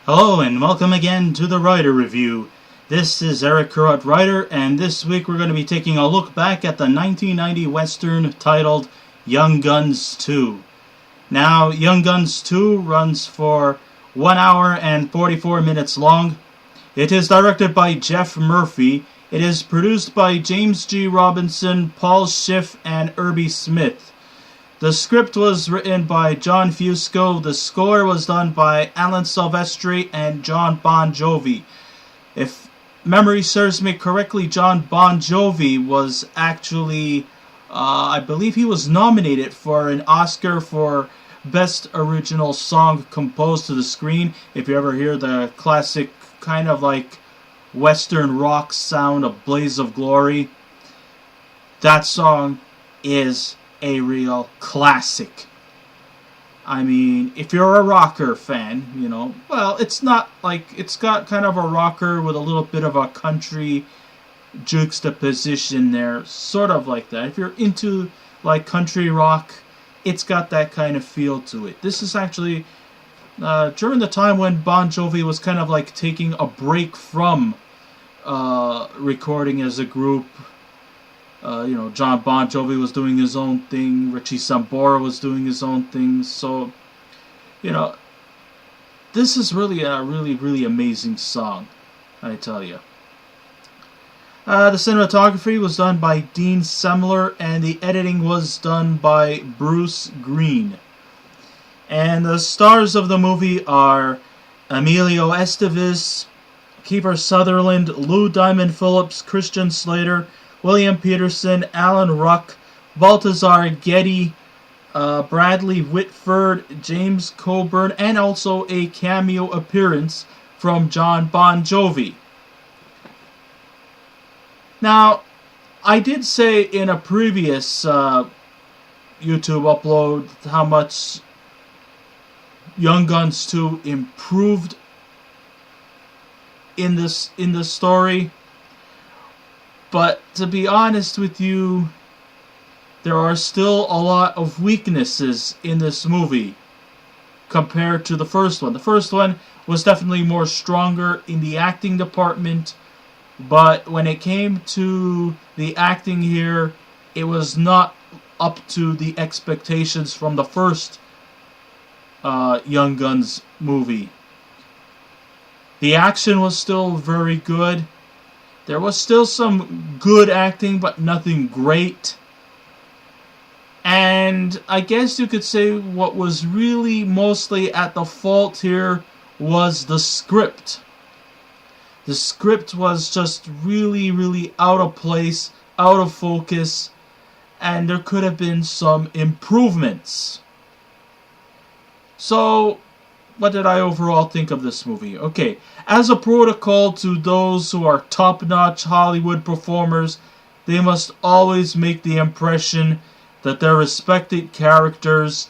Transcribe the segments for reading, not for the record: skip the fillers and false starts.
Hello and welcome again to the Writer Review. This is Eric Currott Writer, and this week we're going to be taking a look back at the 1990 Western titled Young Guns 2. Now, Young Guns 2 runs for 1 hour and 44 minutes long. It is directed by Geoff Murphy. It is produced by James G. Robinson, Paul Schiff, and Irby Smith. The script was written by John Fusco. The score was done by Alan Silvestri and John Bon Jovi. If memory serves me correctly, John Bon Jovi was actually, I believe he was nominated for an Oscar for Best Original Song Composed to the Screen. If you ever hear the classic kind of like Western rock sound of Blaze of Glory, that song is a real classic. I mean, if you're a rocker fan, well, it's not like, it's got kind of a rocker with a little bit of a country juxtaposition there, sort of like that. If you're into like country rock, it's got that kind of feel to it. This is actually during the time when Bon Jovi was kind of like taking a break from recording as a group. John Bon Jovi was doing his own thing. Richie Sambora was doing his own thing. So, this is really a really amazing song, I tell you. The cinematography was done by Dean Semler, and the editing was done by Bruce Green. And the stars of the movie are Emilio Estevez, Kiefer Sutherland, Lou Diamond Phillips, Christian Slater, William Petersen, Alan Ruck, Balthazar, Getty, Bradley Whitford, James Coburn, and also a cameo appearance from John Bon Jovi. Now, I did say in a previous YouTube upload how much Young Guns 2 improved in the story. But to be honest with you, there are still a lot of weaknesses in this movie compared to the first one. The first one was definitely more stronger in the acting department, but when it came to the acting here, it was not up to the expectations from the first Young Guns movie. The action was still very good. There was still some good acting, but nothing great. And I guess you could say what was really mostly at the fault here was the script. The script was just really out of place, out of focus, and there could have been some improvements. So, what did I overall think of this movie? Okay, as a protocol to those who are top-notch Hollywood performers, they must always make the impression that their respected characters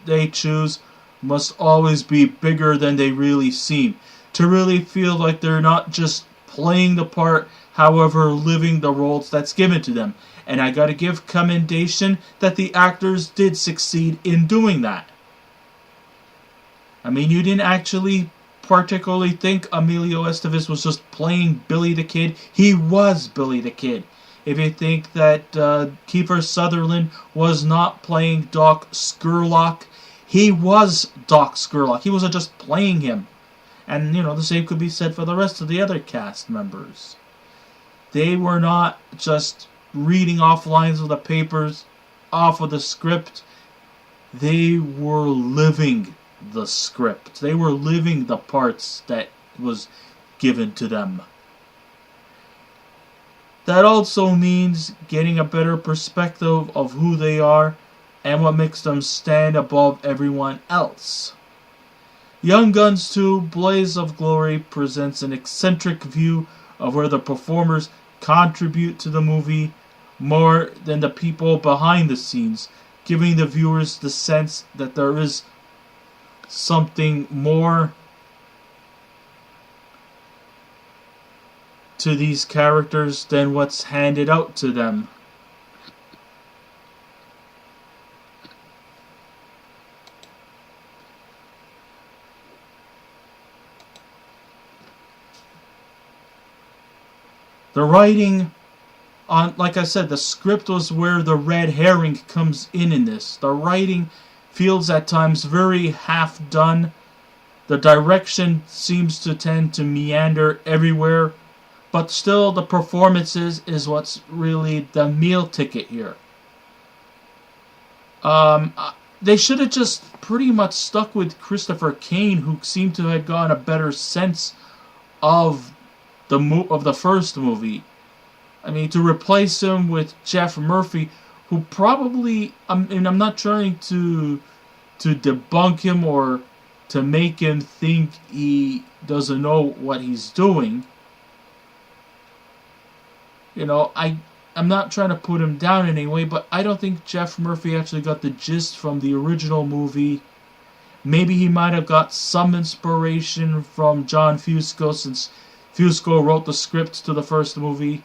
they choose must always be bigger than they really seem. To really feel like they're not just playing the part, however, living the roles that's given to them. And I gotta give commendation that the actors did succeed in doing that. I mean, you didn't actually particularly think Emilio Estevez was just playing Billy the Kid. He was Billy the Kid. If you think that Kiefer Sutherland was not playing Doc Scurlock, he was Doc Scurlock. He wasn't just playing him. And, the same could be said for the rest of the other cast members. They were not just reading off lines of the papers, off of the script. They were living the script. They were living the parts that was given to them. That also means getting a better perspective of who they are and what makes them stand above everyone else. Young Guns 2 Blaze of Glory presents an eccentric view of where the performers contribute to the movie more than the people behind the scenes, giving the viewers the sense that there is something more to these characters than what's handed out to them. The writing, like I said, the script was where the red herring comes in this. The writing feels at times very half done. The direction seems to tend to meander everywhere. But still, the performances is what's really the meal ticket here. They should have just pretty much stuck with Christopher Kane, who seemed to have gotten a better sense of the first movie. I mean, to replace him with Geoff Murphy, who probably, I'm not trying to debunk him or to make him think he doesn't know what he's doing. You know, I'm not trying to put him down in any way, but I don't think Geoff Murphy actually got the gist from the original movie. Maybe he might have got some inspiration from John Fusco, since Fusco wrote the script to the first movie.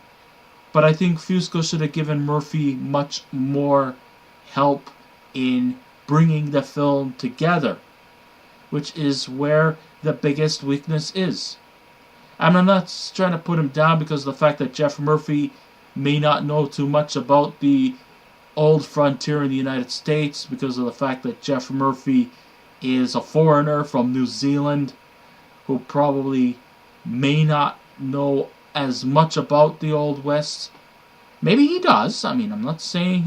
But I think Fusco should have given Murphy much more help in bringing the film together, which is where the biggest weakness is. I'm not trying to put him down because of the fact that Geoff Murphy may not know too much about the old frontier in the United States, because of the fact that Geoff Murphy is a foreigner from New Zealand who probably may not know as much about the Old West. Maybe he does. I mean, I'm not saying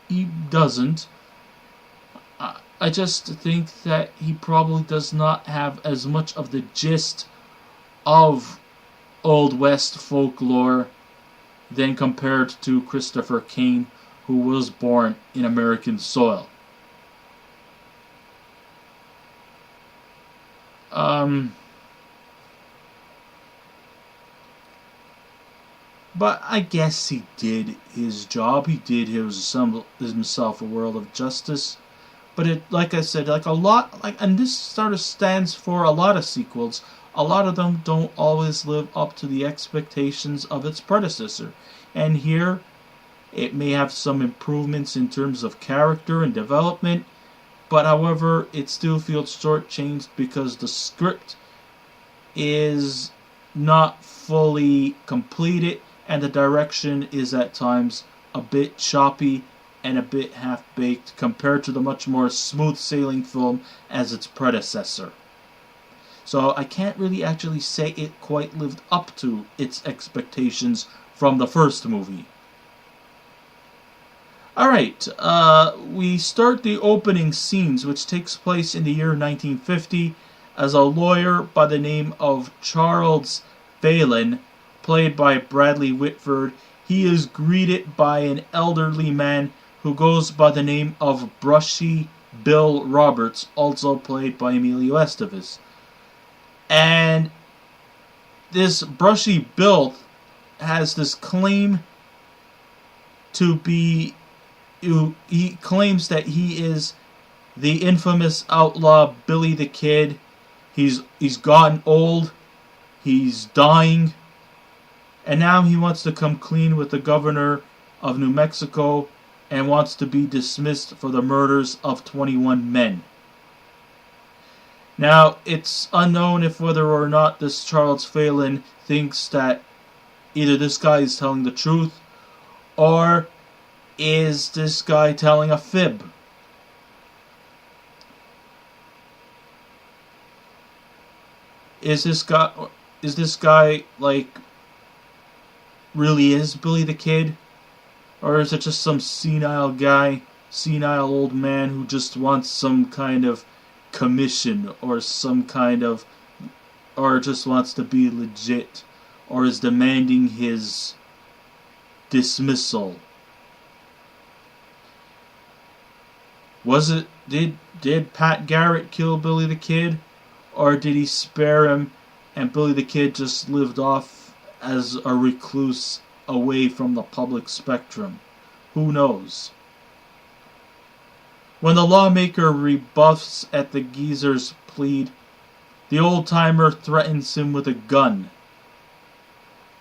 he doesn't. I just think that he probably does not have as much of the gist of Old West folklore than compared to Christopher Kane, who was born in American soil. But I guess he did his job. He did himself a world of justice. But it, like I said, and this sort of stands for a lot of sequels. A lot of them don't always live up to the expectations of its predecessor. And here, it may have some improvements in terms of character and development, but however, it still feels shortchanged because the script is not fully completed, and the direction is at times a bit choppy and a bit half-baked compared to the much more smooth-sailing film as its predecessor. So I can't really actually say it quite lived up to its expectations from the first movie. Alright, we start the opening scenes, which takes place in the year 1950, as a lawyer by the name of Charles Phelan, played by Bradley Whitford. He is greeted by an elderly man who goes by the name of Brushy Bill Roberts, also played by Emilio Estevez. And this Brushy Bill has this claim to be... He claims that he is the infamous outlaw Billy the Kid. He's gotten old. He's dying. And now he wants to come clean with the governor of New Mexico and wants to be dismissed for the murders of 21 men. Now, it's unknown if whether or not this Charles Phelan thinks that either this guy is telling the truth, or is this guy telling a fib? Is this guy like really is Billy the Kid? Or is it just some senile guy, senile old man who just wants some kind of commission or or just wants to be legit, or is demanding his dismissal? Did Pat Garrett kill Billy the Kid? Or did he spare him and Billy the Kid just lived off as a recluse away from the public spectrum? Who knows? When the lawmaker rebuffs at the geezer's plead, the old-timer threatens him with a gun.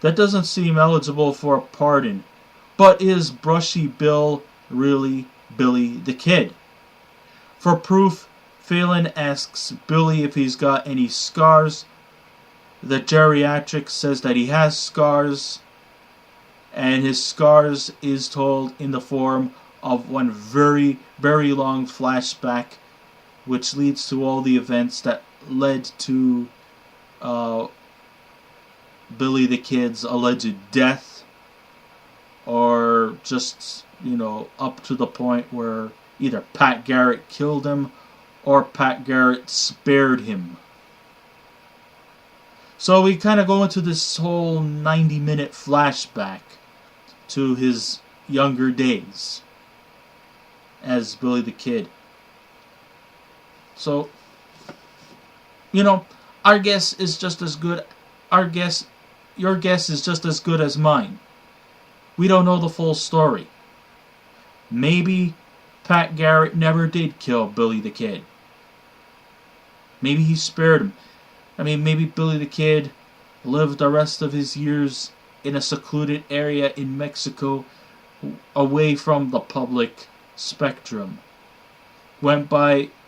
That doesn't seem eligible for a pardon, but is Brushy Bill really Billy the Kid? For proof, Phelan asks Billy if he's got any scars. The geriatric says that he has scars. and his scars is told in the form of one very, very long flashback, which leads to all the events that led to Billy the Kid's alleged death, or just, up to the point where either Pat Garrett killed him or Pat Garrett spared him. So we kind of go into this whole 90-minute flashback to his younger days as Billy the Kid. So, our guess is just as good. Your guess is just as good as mine. We don't know the full story. Maybe Pat Garrett never did kill Billy the Kid. Maybe he spared him. Maybe Billy the Kid lived the rest of his years in a secluded area in Mexico, away from the public spectrum.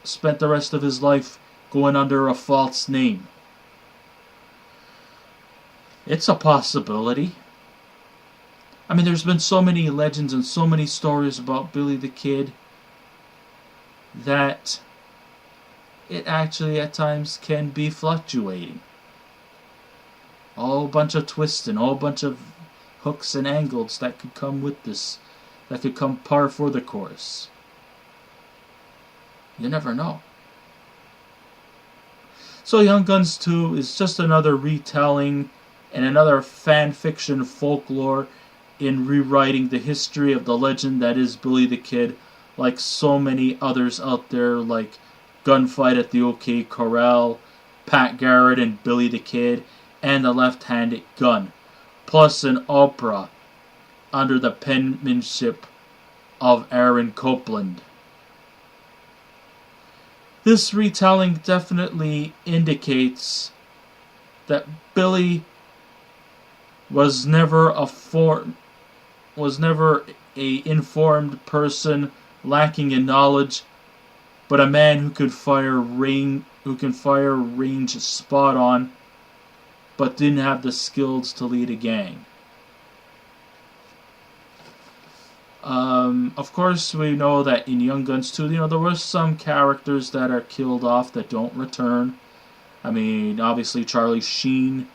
Spent the rest of his life going under a false name. It's a possibility. There's been so many legends and so many stories about Billy the Kid that it actually at times can be fluctuating. A whole bunch of twists and a whole bunch of hooks and angles that could come with this, that could come par for the course. You never know. So Young Guns 2 is just another retelling and another fan fiction folklore in rewriting the history of the legend that is Billy the Kid, like so many others out there, like Gunfight at the OK Corral, Pat Garrett and Billy the Kid, and The Left-Handed Gun, plus an opera under the penmanship of Aaron Copland. This retelling definitely indicates that Billy was never a informed person lacking in knowledge, but a man who can fire range spot on, but didn't have the skills to lead a gang. Of course, we know that in Young Guns 2, there were some characters that are killed off that don't return. Obviously Charlie Sheen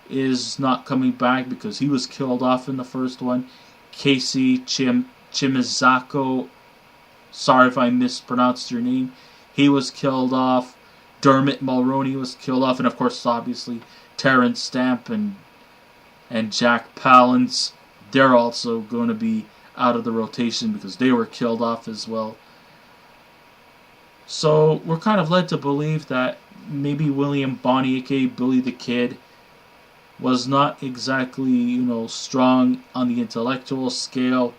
is not coming back because he was killed off in the first one. Casey Chimizako, sorry if I mispronounced your name, he was killed off. Dermot Mulroney was killed off, and of course, obviously, Terrence Stamp and Jack Palance, they're also going to be out of the rotation because they were killed off as well. So we're kind of led to believe that maybe William Bonney, aka Billy the Kid, was not exactly, strong on the intellectual scale,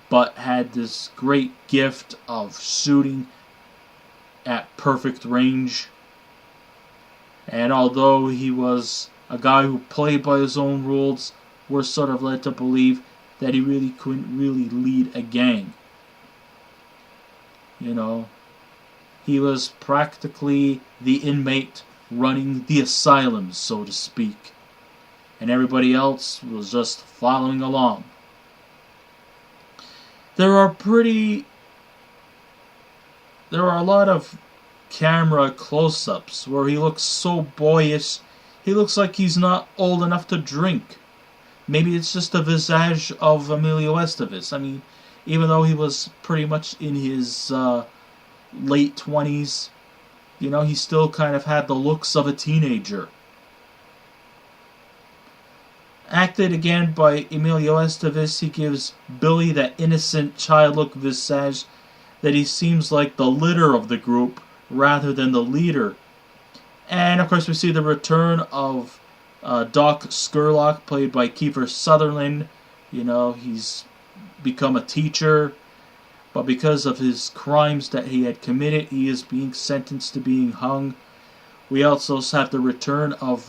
but had this great gift of shooting at perfect range. And although he was a guy who played by his own rules, we're sort of led to believe that he really couldn't really lead a gang. He was practically the inmate running the asylum, so to speak. And everybody else was just following along. There are a lot of camera close-ups where he looks so boyish. He looks like he's not old enough to drink. Maybe it's just the visage of Emilio Estevez. Even though he was pretty much in his late 20s, he still kind of had the looks of a teenager. Acted again by Emilio Estevez, he gives Billy that innocent childlike visage that he seems like the leader of the group rather than the leader. And of course we see the return of Doc Scurlock, played by Kiefer Sutherland. He's become a teacher, but because of his crimes that he had committed, he is being sentenced to being hung. We also have the return of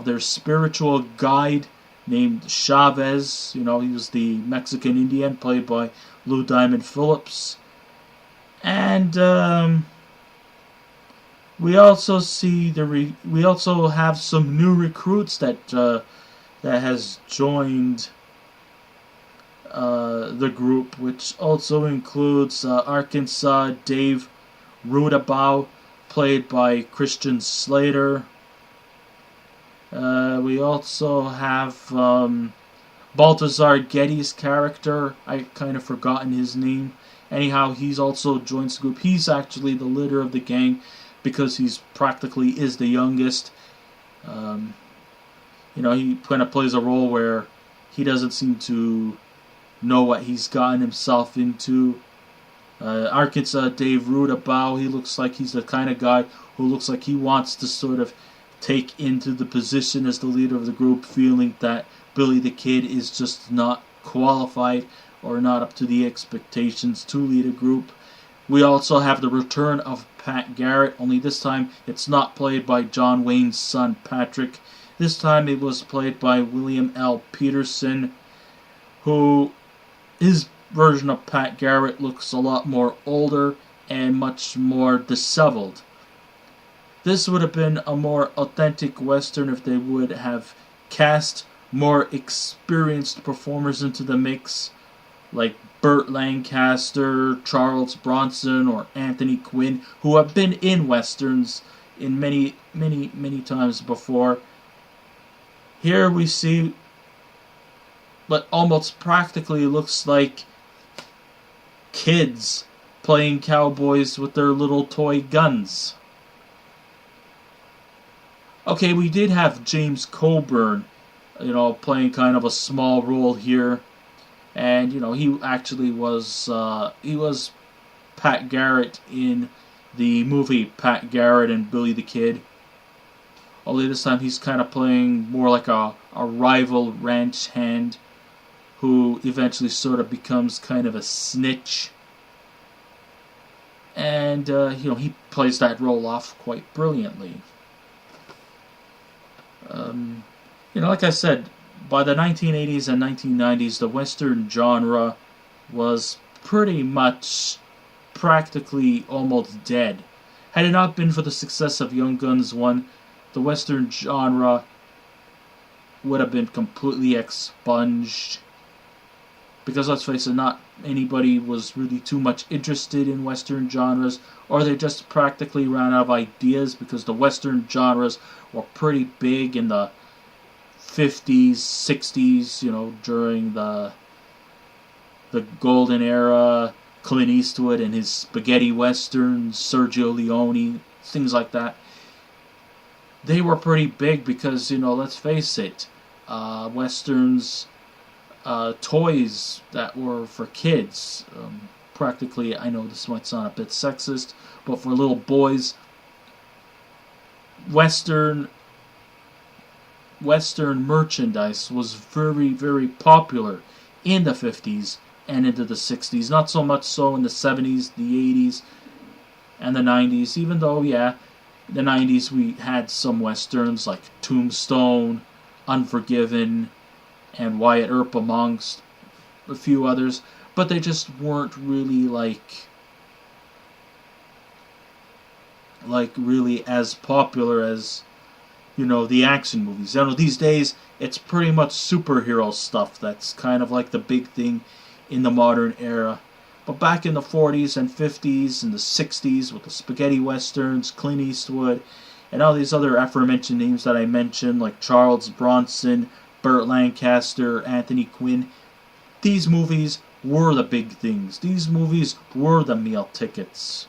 their spiritual guide named Chavez. He was the Mexican Indian, played by Lou Diamond Phillips. And we also have some new recruits that has joined the group, which also includes Arkansas Dave Rudabaugh, played by Christian Slater. We also have Balthazar Getty's character. I kind of forgotten his name. Anyhow, he's also joins the group. He's actually the leader of the gang because he's practically is the youngest. He kind of plays a role where he doesn't seem to know what he's gotten himself into. Arkansas Dave Rudabaugh, he looks like he's the kind of guy who looks like he wants to sort of take into the position as the leader of the group, feeling that Billy the Kid is just not qualified or not up to the expectations to lead a group. We also have the return of Pat Garrett, only this time it's not played by John Wayne's son Patrick. This time it was played by William L. Petersen, who his version of Pat Garrett looks a lot more older and much more disheveled. This would have been a more authentic Western if they would have cast more experienced performers into the mix, like Burt Lancaster, Charles Bronson, or Anthony Quinn, who have been in Westerns in many times before. Here we see what almost practically looks like kids playing cowboys with their little toy guns. Okay, we did have James Coburn, playing kind of a small role here. And, he actually was, he was Pat Garrett in the movie Pat Garrett and Billy the Kid. Only this time he's kind of playing more like a rival ranch hand who eventually sort of becomes kind of a snitch. And, he plays that role off quite brilliantly. Like I said, by the 1980s and 1990s, the Western genre was pretty much practically almost dead. Had it not been for the success of Young Guns 1, the Western genre would have been completely expunged. Because let's face it, not anybody was really too much interested in Western genres, or they just practically ran out of ideas because the Western genres were pretty big in the 50s, 60s, during the golden era, Clint Eastwood and his spaghetti westerns, Sergio Leone, things like that. They were pretty big because, let's face it, westerns, toys that were for kids, practically, I know this might sound a bit sexist, but for little boys, Western merchandise was very, very popular in the 50s and into the 60s. Not so much so in the 70s, the 80s, and the 90s. Even though, the 90s we had some Westerns like Tombstone, Unforgiven, and Wyatt Earp amongst a few others. But they just weren't really really as popular as the action movies. These days it's pretty much superhero stuff that's kind of like the big thing in the modern era. But back in the 40s and 50s and the 60s with the spaghetti westerns, Clint Eastwood, and all these other aforementioned names that I mentioned, like Charles Bronson, Burt Lancaster, Anthony Quinn, these movies were the big things. These movies were the meal tickets.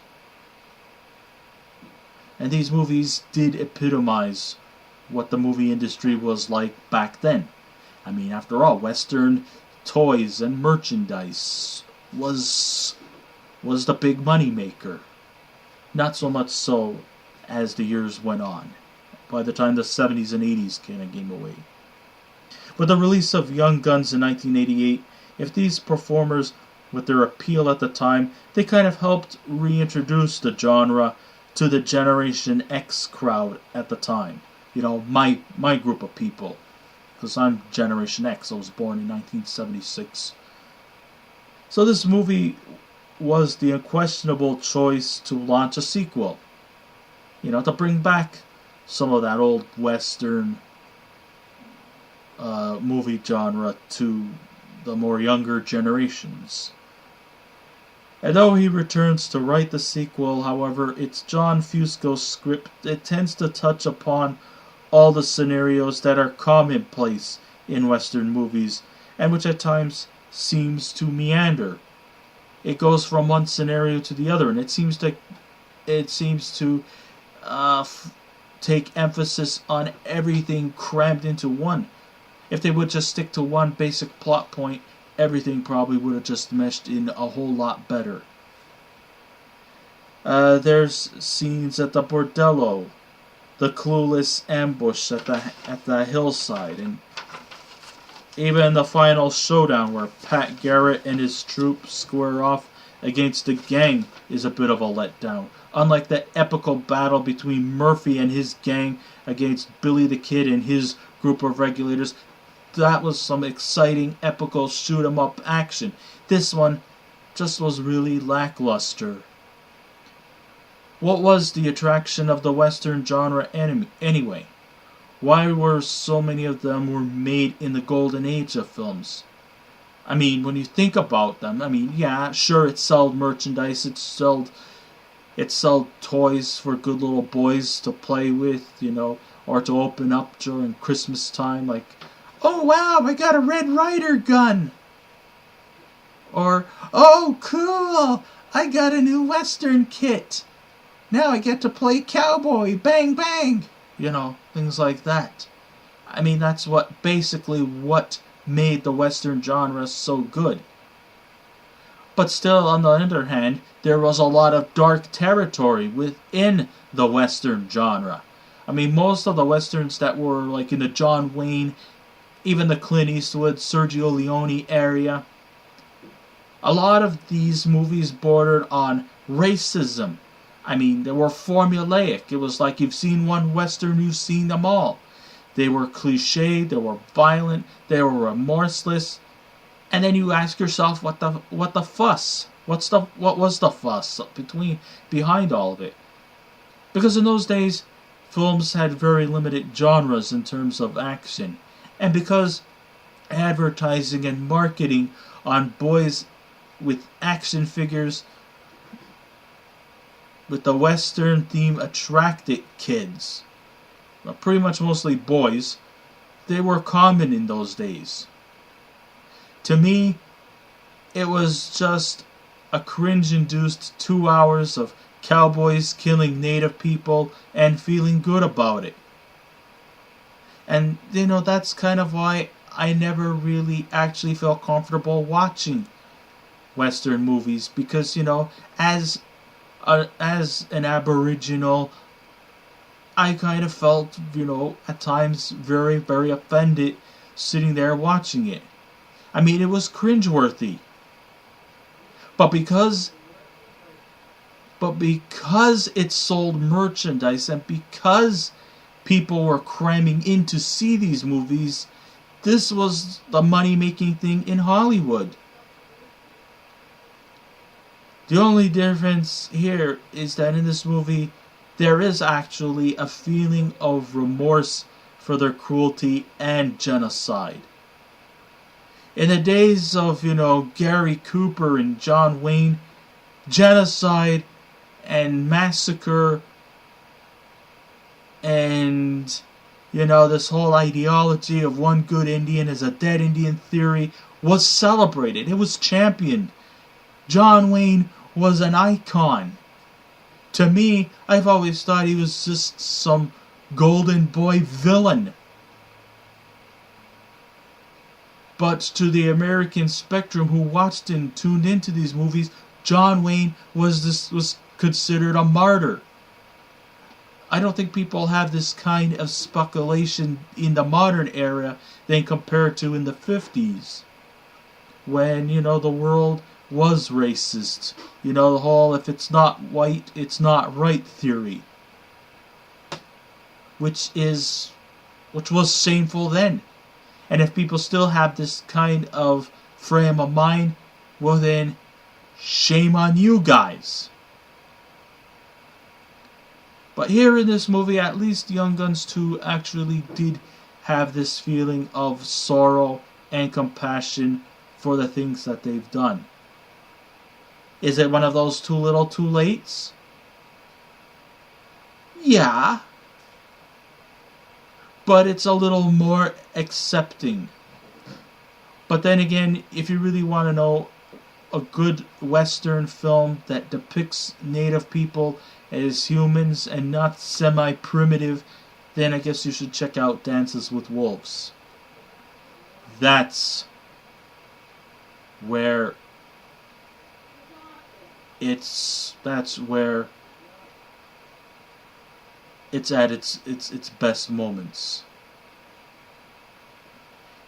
And these movies did epitomize what the movie industry was like back then. I mean, after all, Western toys and merchandise was the big money maker. Not so much so as the years went on, by the time the 70s and 80s kind of came away. With the release of Young Guns in 1988, if these performers, with their appeal at the time, they kind of helped reintroduce the genre to the Generation X crowd at the time. My group of people. Because I'm Generation X. I was born in 1976. So this movie was the unquestionable choice to launch a sequel. To bring back some of that old Western movie genre to the more younger generations. And though he returns to write the sequel, however, it's John Fusco's script that tends to touch upon all the scenarios that are commonplace in Western movies, and which at times seems to meander. It goes from one scenario to the other, and it seems to take emphasis on everything crammed into one. If they would just stick to one basic plot point, everything probably would have just meshed in a whole lot better. There's scenes at the bordello, the clueless ambush at the hillside, and even the final showdown where Pat Garrett and his troop square off against the gang is a bit of a letdown. Unlike the epical battle between Murphy and his gang against Billy the Kid and his group of regulators, that was some exciting, epical shoot-'em-up action. This one just was really lackluster. What was the attraction of the Western genre anyway? Why were so many of them were made in the golden age of films? I mean, when you think about them, yeah, sure, it sold merchandise, it sold toys for good little boys to play with, or to open up during Christmas time, like, oh wow, I got a Red Ryder gun! Or, oh cool, I got a new Western kit! Now I get to play cowboy, bang bang! Things like that. That's basically what made the Western genre so good. But still, on the other hand, there was a lot of dark territory within the Western genre. Most of the Westerns that were like in the John Wayne, even the Clint Eastwood, Sergio Leone area, a lot of these movies bordered on racism. They were formulaic. It was like you've seen one Western, you've seen them all. They were cliched, they were violent, they were remorseless. And then you ask yourself, what the fuss? What was the fuss behind all of it? Because in those days, films had very limited genres in terms of action. And because advertising and marketing on boys with action figures with the Western theme attracted kids, pretty much mostly boys, they were common in those days. To me, it was just a cringe-induced 2 hours of cowboys killing native people and feeling good about it. And, that's kind of why I never really actually felt comfortable watching Western movies. Because, as an Aboriginal, I kind of felt, at times very, very offended sitting there watching it. It was cringeworthy. But because it sold merchandise and because people were cramming in to see these movies, this was the money-making thing in Hollywood. The only difference here is that in this movie, there is actually a feeling of remorse for their cruelty and genocide. In the days of, Gary Cooper and John Wayne, genocide and massacre and, this whole ideology of one good Indian is a dead Indian theory was celebrated. It was championed. John Wayne was an icon. To me, I've always thought he was just some golden boy villain. But to the American spectrum who watched and tuned into these movies, John Wayne was considered a martyr. I don't think people have this kind of speculation in the modern era than compared to in the 50s. When, the world was racist. The whole if it's not white, it's not right theory. Which was shameful then. And if people still have this kind of frame of mind, well then, shame on you guys. But here in this movie, at least Young Guns 2 actually did have this feeling of sorrow and compassion for the things that they've done. Is it one of those too little too lates? Yeah. But it's a little more accepting. But then again, if you really want to know a good Western film that depicts Native people as humans and not semi-primitive, then I guess you should check out Dances with Wolves. That's where it's at its best moments.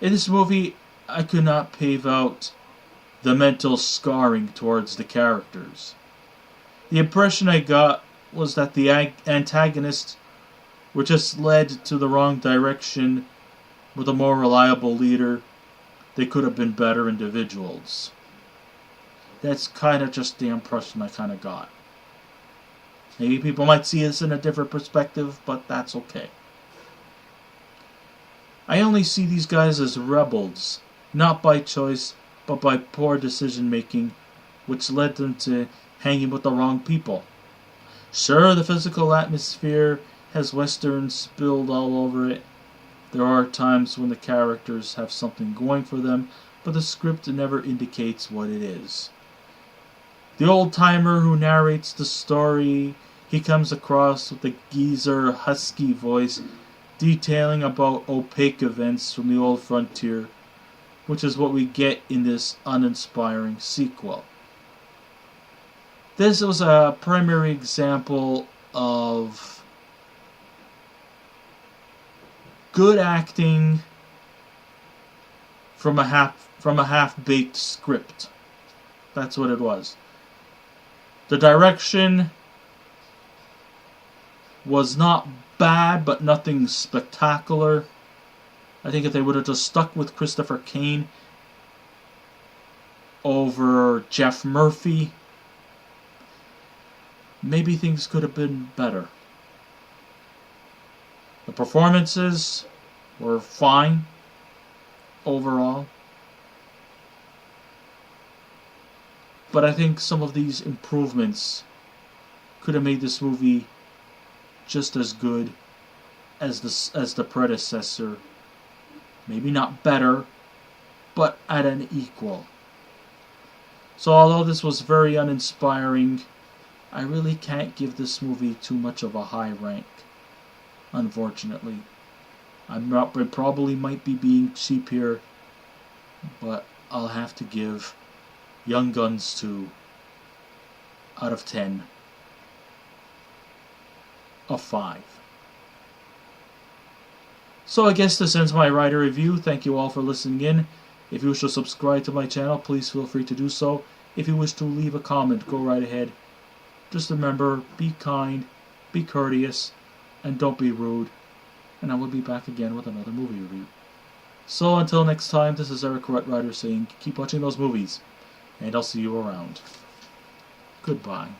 In this movie, I could not pave out the mental scarring towards the characters. The impression I got was that the antagonists were just led to the wrong direction. With a more reliable leader, they could have been better individuals. That's kind of just the impression I kind of got. Maybe people might see this in a different perspective, but that's okay. I only see these guys as rebels, not by choice, but by poor decision making, which led them to hanging with the wrong people. Sure, the physical atmosphere has Western spilled all over it. There are times when the characters have something going for them, but the script never indicates what it is. The old-timer who narrates the story, he comes across with a geezer, husky voice, detailing about opaque events from the old frontier, which is what we get in this uninspiring sequel. This was a primary example of good acting from a half-baked script. That's what it was. The direction was not bad, but nothing spectacular. I think if they would have just stuck with Christopher Kane over Geoff Murphy, maybe things could have been better. The performances were fine overall. But I think some of these improvements could have made this movie just as good as the predecessor. Maybe not better, but at an equal. So although this was very uninspiring, I really can't give this movie too much of a high rank, unfortunately. I probably might be being cheap here, but I'll have to give Young Guns 2 out of 10 a 5. So I guess this ends my writer review. Thank you all for listening in. If you wish to subscribe to my channel, please feel free to do so. If you wish to leave a comment, go right ahead. Just remember, be kind, be courteous, and don't be rude. And I will be back again with another movie review. So until next time, this is Eric Rutrider saying keep watching those movies, and I'll see you around. Goodbye.